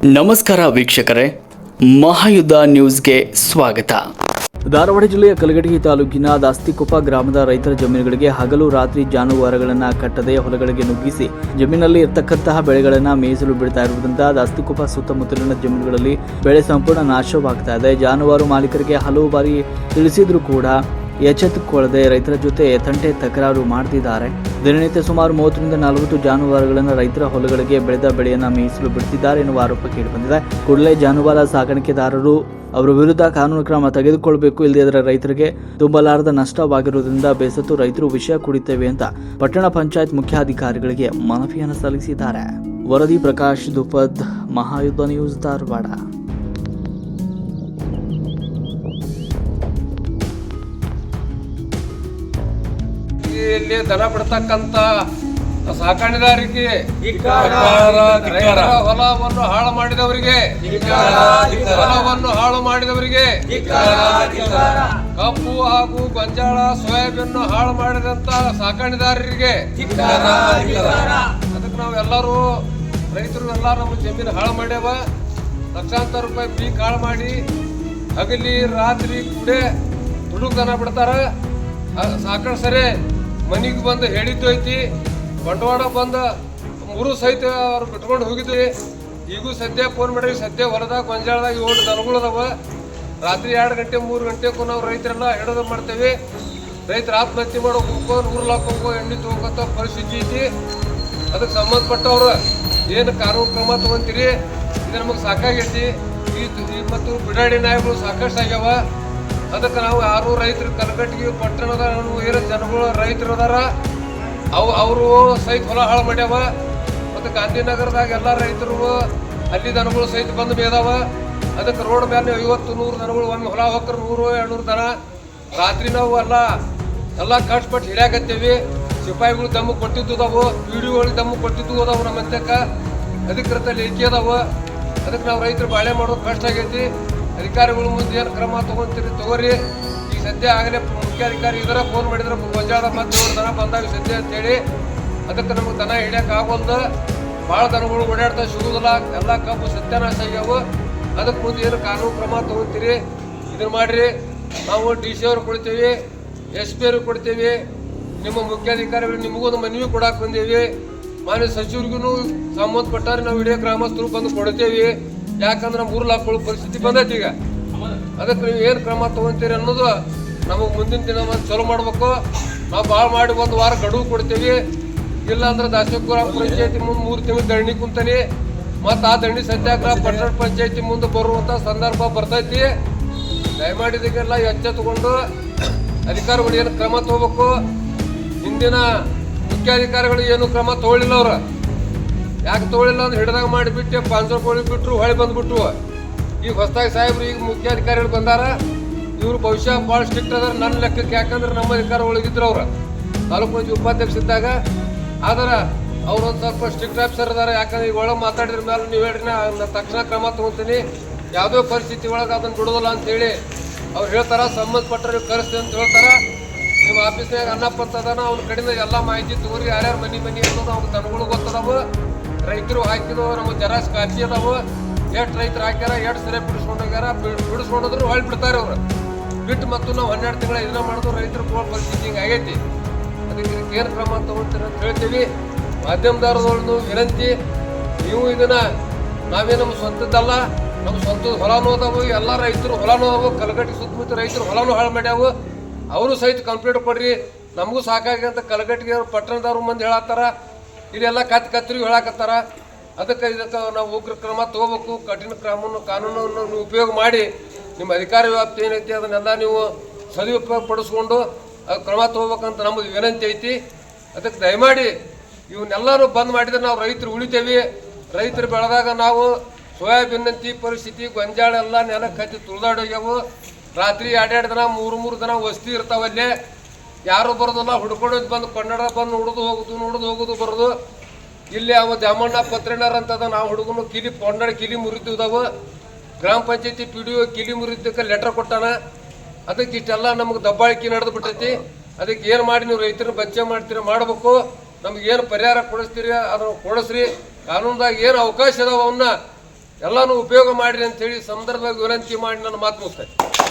ನಮಸ್ಕಾರ ವೀಕ್ಷಕರೇ, ಮಹಾಯುದ್ಧ ನ್ಯೂಸ್ಗೆ ಸ್ವಾಗತ. ಧಾರವಾಡ ಜಿಲ್ಲೆಯ ಕಲಘಟಗಿ ತಾಲೂಕಿನ ದಾಸ್ತಿಕೊಪ್ಪ ಗ್ರಾಮದ ರೈತರ ಜಮೀನುಗಳಿಗೆ ಹಗಲು ರಾತ್ರಿ ಜಾನುವಾರುಗಳನ್ನು ಕಟ್ಟದೆ ಹೊಲಗಳಿಗೆ ನುಗ್ಗಿಸಿ ಜಮೀನಲ್ಲಿ ಇರತಕ್ಕಂತಹ ಬೆಳೆಗಳನ್ನು ಮೇಯಿಸಲು ಬಿಡ್ತಾ ಇರುವುದರಿಂದ ದಾಸ್ತಿಕೊಪ್ಪ ಸುತ್ತಮುತ್ತಲಿನ ಜಮೀನುಗಳಲ್ಲಿ ಬೆಳೆ ಸಂಪೂರ್ಣ ನಾಶವಾಗ್ತಾ ಇದೆ. ಜಾನುವಾರು ಮಾಲೀಕರಿಗೆ ಹಲವು ಬಾರಿ ತಿಳಿಸಿದ್ರೂ ಕೂಡ ಎಚ್ಚೆತ್ತುಕೊಳ್ಳದೆ ರೈತರ ಜೊತೆ ತಂಟೆ ತಕರಾರು ಮಾಡ್ತಿದ್ದಾರೆ. ದಿನನಿತ್ಯ ಸುಮಾರು 30ರಿಂದ 40 ಜಾನುವಾರುಗಳನ್ನು ರೈತರ ಹೊಲಗಳಿಗೆ ಬೆಳೆದ ಬೆಳೆಯನ್ನು ಮೇಯಿಸಲು ಬಿಡ್ತಿದ್ದಾರೆ ಎನ್ನುವ ಆರೋಪ ಕೇಳಿಬಂದಿದೆ. ಕೂಡಲೇ ಜಾನುವಾರು ಸಾಗಾಣಿಕೆದಾರರು ಅವರ ವಿರುದ್ಧ ಕಾನೂನು ಕ್ರಮ ತೆಗೆದುಕೊಳ್ಳಬೇಕು, ಇಲ್ಲದಿದ್ದರೆ ರೈತರಿಗೆ ತುಂಬಲಾರದ ನಷ್ಟವಾಗಿರುವುದರಿಂದ ಬೇಸತ್ತು ರೈತರು ವಿಷಯ ಕುಡಿತೇವೆ ಅಂತ ಪಟ್ಟಣ ಪಂಚಾಯತ್ ಮುಖ್ಯಾಧಿಕಾರಿಗಳಿಗೆ ಮನವಿಯನ್ನು ಸಲ್ಲಿಸಿದ್ದಾರೆ. ವರದಿ ಪ್ರಕಾಶ್ ದುಪದ್, ಮಹಾಯುದ್ಧ ನ್ಯೂಸ್, ಧಾರವಾಡ. ಇಲ್ಲಿ ದನ ಬಿಡ್ತಕ್ಕಂತ ಸಾಕಾಣಿದಾರಿಗೆ ಹೊಲವನ್ನು ಹಾಳು ಮಾಡಿದವರಿಗೆ ಕಬ್ಬು ಹಾಗೂ ಗೊಂಜಾಳ ಸೋಯಾಬೀನ್ ಹಾಳು ಮಾಡಿದಂತ ಸಾಕಾಣಿದಾರರಿಗೆ ಅದಕ್ಕೆ ನಾವು ಎಲ್ಲರೂ ರೈತರು ಎಲ್ಲ ನಮ್ಮ ಜಮೀನು ಹಾಳು ಮಾಡ್ಯಾವ. ಲಕ್ಷಾಂತರ ರೂಪಾಯಿ ಪೀಕ್ ಹಾಳು ಮಾಡಿ ಹಗಲಿ ರಾತ್ರಿ ಕೂಡೆ ತುಡುಗ್ ದನ ಬಿಡ್ತಾರ. ಸಾಕಷ್ಟು ಸರಿ ಮನಿಗೆ ಬಂದು ಹೇಳಿದ್ದು ಐತಿ, ಬಂಡವಾಳ ಬಂದ ಮೂರು ಸಹಿತ ಅವ್ರು ಬಿಟ್ಕೊಂಡು ಹೋಗಿದ್ವಿ. ಈಗೂ ಸದ್ಯ ಫೋನ್ ಮಾಡಿ ಸದ್ಯ ಹೊಲದಾಗ ಗೊಂಜಾಳದಾಗ 7 ದನಗಳು ಅದಾವ. ರಾತ್ರಿ 2 ಗಂಟೆ 3 ಗಂಟೆಗೂ ನಾವು ರೈತರೆಲ್ಲ ಹಿಡಿದು ಮಾಡ್ತೇವೆ. ರೈತರು ಆತ್ಮಹತ್ಯೆ ಮಾಡೋ ಹೋಗೋ 100 ಲಕ್ಷ ಹೋಗೋ ಎಣ್ಣೆ ತಗೋಕಂತ ಪರಿಸ್ಥಿತಿ ಐತಿ. ಅದಕ್ಕೆ ಸಂಬಂಧಪಟ್ಟವ್ರು ಏನು ಕಾನೂನು ಕ್ರಮ ತಗೊಂತೀರಿ, ಇದು ನಮಗೆ ಸಾಕಾಗೈತಿ. ಮತ್ತು ಬಿಡಾಡಿ ನಾಯಿಗಳು ಸಾಕಷ್ಟು ಆಗ್ಯಾವ. ಅದಕ್ಕೆ ನಾವು ಯಾರು ರೈತರು ಕಲಘಟಗಿ ಪಟ್ಟಣದ ಏನು ಜನಗಳು ರೈತರು ಅದಾರ ಅವರು ಸಹಿತ ಹೊಲ ಹಾಳು ಮಾಡ್ಯಾವ. ಮತ್ತು ಗಾಂಧಿನಗರದಾಗ ಎಲ್ಲ ರೈತರು ಅಲ್ಲಿ ದನಗಳು ಸಹಿತ ಬಂದು ಮೇದಾವ. ಅದಕ್ಕೆ ರೋಡ್ ಮೇಲೆ 50-100 ದನಗಳು ಒಮ್ಮೆ ಹೊಲ ಹೋಗ್ತಾರೆ, 100-200 ದನ. ರಾತ್ರಿ ನಾವು ಎಲ್ಲ ಕಷ್ಟಪಟ್ಟು ಹಿಡಿಯಾಕತ್ತೇವಿ. ಸಿಪಾಯಿಗಳು ದಮ್ಮು ಕೊಟ್ಟಿದ್ದು ಅದಾವು, ವಿಡಿಯೋಗಳಿಗೆ ದಮ್ಮು ಕೊಟ್ಟಿದ್ದು ಅದಾವು. ನಮ್ಮ ಅಂತಕ್ಕೆ ಅಧಿಕೃತ ಲೇಖಿ ಅದಾವ. ಅದಕ್ಕೆ ನಾವು ರೈತರು ಬಾಳೆ ಮಾಡೋದು ಕಷ್ಟ ಆಗೈತಿ. ಅಧಿಕಾರಿಗಳು ಮುಂದೆ ಏನು ಕ್ರಮ ತಗೋರಿ. ಈಗ ಸದ್ಯ ಆಗಲೇ ಮುಖ್ಯಾಧಿಕಾರಿ ಇದರ ಫೋನ್ ಮಾಡಿದ್ರೆ ಗೊಂಜಾಳ ಮತ್ತೆ 7 ದನ ಬಂದಾವ ಸದ್ಯ ಅಂತೇಳಿ. ಅದಕ್ಕೆ ನಮಗೆ ದನ ಹಿಡಿಯಕ್ಕೆ ಆಗೋಲ್ದು. ಭಾಳ ದನಗಳು ಓಡಾಡ್ತಾ ಸಿಗುದಿಲ್ಲ, ಎಲ್ಲ ಕಬ್ಬು ಸತ್ಯಾನಾಶ ಆಗ್ಯಾವು. ಅದಕ್ಕೆ ಮುಂದೆ ಏನು ಕಾನೂನು ಕ್ರಮ ತಗೋತೀರಿ ಇದನ್ನ ಮಾಡಿರಿ. ನಾವು DC ಅವ್ರು ಕೊಡ್ತೀವಿ, SP ಅವ್ರಿಗೆ ಕೊಡ್ತೀವಿ, ನಿಮ್ಮ ಮುಖ್ಯಾಧಿಕಾರಿಗಳು ನಿಮಗೂ ಮನವಿ ಕೊಡಕ್ಕೆ ಬಂದೇವಿ. ಮಾನ್ಯ ಸಚಿವರಿಗೂ ಸಂಬಂಧಪಟ್ಟಾರೆ ನಾವು ಇಡೀ ಗ್ರಾಮಸ್ಥರು ಬಂದು ಕೊಡ್ತೇವೆ. ಯಾಕಂದ್ರೆ 3 ಲಕ್ಷ ಪರಿಸ್ಥಿತಿ ಬಂದೈತಿ ಈಗ. ಅದಕ್ಕೆ ನೀವು ಏನು ಕ್ರಮ ತಗೊಂತೀರಿ ಅನ್ನೋದು ನಮಗೆ ಮುಂದಿನ ದಿನ ಚಲೋ ಮಾಡ್ಬೇಕು. ನಾವು ಭಾಳ ಮಾಡಿ 1 ವಾರ ಗಡುವು ಕೊಡ್ತೀವಿ. ಇಲ್ಲ ಅಂದ್ರೆ ದಾಸಪುರ ಪಂಚಾಯತಿ ಮುಂದೆ 3 ತಿಂಗಳು ದಂಡಿ ಕುಂತಾನೆ. ಮತ್ತು ಆ ದಂಡಿ ಸತ್ಯಾಗ್ರಹ ಪಟ್ಟಣ ಪಂಚಾಯತಿ ಮುಂದೆ ಬರುವಂಥ ಸಂದರ್ಭ ಬರ್ತೈತಿ. ದಯಮಾಡಿದಾಗೆಲ್ಲ ಎಚ್ಚೆತ್ತುಕೊಂಡು ಅಧಿಕಾರಿಗಳು ಏನು ಕ್ರಮ ತಗೋಬೇಕು. ಹಿಂದಿನ ಮುಖ್ಯಾಧಿಕಾರಿಗಳು ಏನು ಕ್ರಮ ತಗೊಳ್ಳಿಲ್ಲ. ಅವ್ರು ಯಾಕೆ ತಗೊಳ್ಳಿಲ್ಲ ಅಂದ್ರೆ ಹಿಡ್ದಾಗ ಮಾಡಿಬಿಟ್ಟು 500 ಕೋಳಿ ಬಿಟ್ಟರು, ಹೊಳೆ ಬಂದ್ಬಿಟ್ಟು. ಈಗ ಹೊಸದಾಗಿ ಸಾಹೇಬ್ರು ಈಗ ಮುಖ್ಯಾಧಿಕಾರಿಗಳು ಬಂದಾರ. ಇವರು ಭವಿಷ್ಯ ಭಾಳ ಸ್ಟ್ರಿಕ್ಟ್ ಅದಾರ ನನ್ನ ಲೆಕ್ಕಕ್ಕೆ. ಯಾಕಂದ್ರೆ ನಮ್ಮ ಅಧಿಕಾರ ಒಳಗಿದ್ರು ಅವ್ರು ತಾಲೂಕು ಪಂಚಾಯತ್ ಉಪಾಧ್ಯಕ್ಷ ಇದ್ದಾಗ. ಆದ್ರೆ ಅವ್ರು ಒಂದು ಸ್ವಲ್ಪ ಸ್ಟ್ರಿಕ್ಟ್ ಆಫೀಸರ್ ಅದಾರ. ಯಾಕಂದ್ರೆ ಈಗ ಒಳಗೆ ಮಾತಾಡಿದ್ರ ಮೇಲೆ ನೀವು ಹೇಳ್ರಿ ನಾ ತಕ್ಷಣ ಕ್ರಮ ತಗೊತೀನಿ, ಯಾವುದೇ ಪರಿಸ್ಥಿತಿ ಒಳಗೆ ಅದನ್ನು ಬಿಡೋದಿಲ್ಲ ಅಂತೇಳಿ ಅವ್ರು ಹೇಳ್ತಾರ. ಸಂಬಂಧಪಟ್ಟವ್ರಿಗೆ ಕರೆಸ್ತೀವಿ ಅಂತ ಹೇಳ್ತಾರ. ನಿಮ್ಮ ಆಫೀಸ್ನಾಗ ಅನ್ನಪ್ಪ ಅದಾನ, ಅವ್ನ ಕಡೆಯಿಂದ ಎಲ್ಲ ಮಾಹಿತಿ ತಗೋರಿ. ಯಾರ್ಯಾರು ಮನೆ ಅನ್ನೋದು ಅವ್ನ ದನಗಳು ಗೊತ್ತದಾವು. ರೈತರು ಹಾಕಿದವು ನಮ್ಮ ಜರಾಸ್ ಕಾಪಿ ಅದಾವು. ಎಷ್ಟು ರೈತರು ಹಾಕ್ಯಾರ, ಎಷ್ಟು ಸರಿ ಬಿಡಿಸ್ಕೊಂಡೋಗ್ಯಾರ, ಬಿಡಿಸ್ಕೊಂಡೋದ್ರು ಹೊಳ್ ಬಿಡ್ತಾರೆ ಅವ್ರು ಬಿಟ್ಟು. ಮತ್ತು ನಾವು 12 ತಿಂಗಳ ಇದನ್ನ ಮಾಡೋದು ರೈತರು ಕೂಡ ಪರಿಸ್ಥಿತಿ ಹಿಂಗೆ ಆಗೈತಿ. ಅದಕ್ಕೆ ಏನು ಕ್ರಮ ತಗೊಳ್ತೀರ ಅಂತ ಹೇಳ್ತೀವಿ. ಮಾಧ್ಯಮದವ್ರದ್ದು ವಿನಂತಿ, ನೀವು ಇದನ್ನ ನಾವೇ ನಮ್ಮ ಸ್ವಂತದ್ದಲ್ಲ, ನಮ್ಮ ಸ್ವಂತದ ಹೊಲನೂ ಅದಾವು. ಎಲ್ಲ ರೈತರು ಹೊಲನೂ ಅದಾವು. ಕಲಘಟಗಿ ಸುತ್ತಮುತ್ತ ರೈತರು ಹೊಲನೂ ಹಾಳು ಮಾಡ್ಯಾವು. ಅವರು ಸಹಿತ ಕಂಪ್ಲೇಂಟ್ ಕೊಡ್ರಿ. ನಮಗೂ ಸಾಕಾಗಿ ಅಂತ ಕಲಘಟಗಿ ಅವ್ರು ಪಟ್ಟಣದವ್ರು ಮಂದಿ ಹೇಳತ್ತಾರ. ಇಲ್ಲೆಲ್ಲ ಕತ್ರಿ ಹೇಳಕತ್ತಾರ. ಅದಕ್ಕೆ ನಾವು ಉಗ್ರ ಕ್ರಮ ತಗೋಬೇಕು. ಕಠಿಣ ಕಾನೂನನ್ನು ಉಪಯೋಗ ಮಾಡಿ ನಿಮ್ಮ ಅಧಿಕಾರ ವ್ಯಾಪ್ತಿ ಏನೈತಿ ಅದನ್ನೆಲ್ಲ ನೀವು ಸದುಪಯೋಗ ಪಡಿಸ್ಕೊಂಡು ಕ್ರಮ ತಗೋಬೇಕಂತ ನಮಗೆ ವಿನಂತಿ ಐತಿ. ಅದಕ್ಕೆ ದಯಮಾಡಿ ಇವನ್ನೆಲ್ಲರೂ ಬಂದ್ ಮಾಡಿದ್ರೆ ನಾವು ರೈತರು ಉಳಿತೇವೆ. ರೈತರು ಬೆಳೆದಾಗ ನಾವು ಸೋಯಾಬೀನ್ ಅಂತಿ ಪರಿಸ್ಥಿತಿ, ಗೊಂಜಾಳ ಎಲ್ಲ ನೆಲಕ್ಕೆ ಹತ್ತಿ ತುಳಿದಾಡೋಗ್ಯಾವು. ರಾತ್ರಿ 2 ದಿನ 3 ದಿನ ವಸ್ತಿ ಇರ್ತಾವಲ್ಲೇ. ಯಾರು ಬರೋದಿಲ್ಲ, ಹುಡ್ಕೊಂಡು ಬಂದು ಕನ್ನಡ ಬಂದು ನೋಡೋದು ಹೋಗೋದು ಬರೋದು. ಇಲ್ಲಿ ಅವ ದ್ಯಾಮಣ್ಣ ಪತ್ರಿನಾರ್ ಅಂತದ, ನಾವು ಹುಡುಗನು ಕನ್ನಡ ಕಿಲಿ ಮುರಿದಿದ್ದಾವ. ಗ್ರಾಮ ಪಂಚಾಯತಿ PDO ಕಿಲಿ ಮುರಿದಕ್ಕೆ ಲೆಟರ್ ಕೊಟ್ಟಾನ. ಅದಕ್ಕೆ ಇಷ್ಟೆಲ್ಲ ನಮಗೆ ದಬ್ಬಾಳಿಕೆ ನಡೆದು ಬಿಟ್ಟೈತಿ. ಅದಕ್ಕೆ ಏನು ಮಾಡಿ ನೀವು ರೈತರನ್ನ ಬಚ್ಚೆ ಮಾಡ್ತೀರ ಮಾಡಬೇಕು. ನಮ್ಗೆ ಏನು ಪರಿಹಾರ ಕೊಡಿಸ್ತೀರಿ ಅದನ್ನು ಕೊಡಿಸ್ರಿ. ಕಾನೂನದಾಗ ಏನು ಅವಕಾಶ ಅದಾವ ಅವನ್ನ ಎಲ್ಲಾನು ಉಪಯೋಗ ಮಾಡಿರಿ ಅಂತೇಳಿ ಸಂದರ್ಭದಾಗ ವಿನಂತಿ ಮಾಡಿ ನನ್ನ ಮಾತು ಮುಗಿಸ್ತೇನೆ.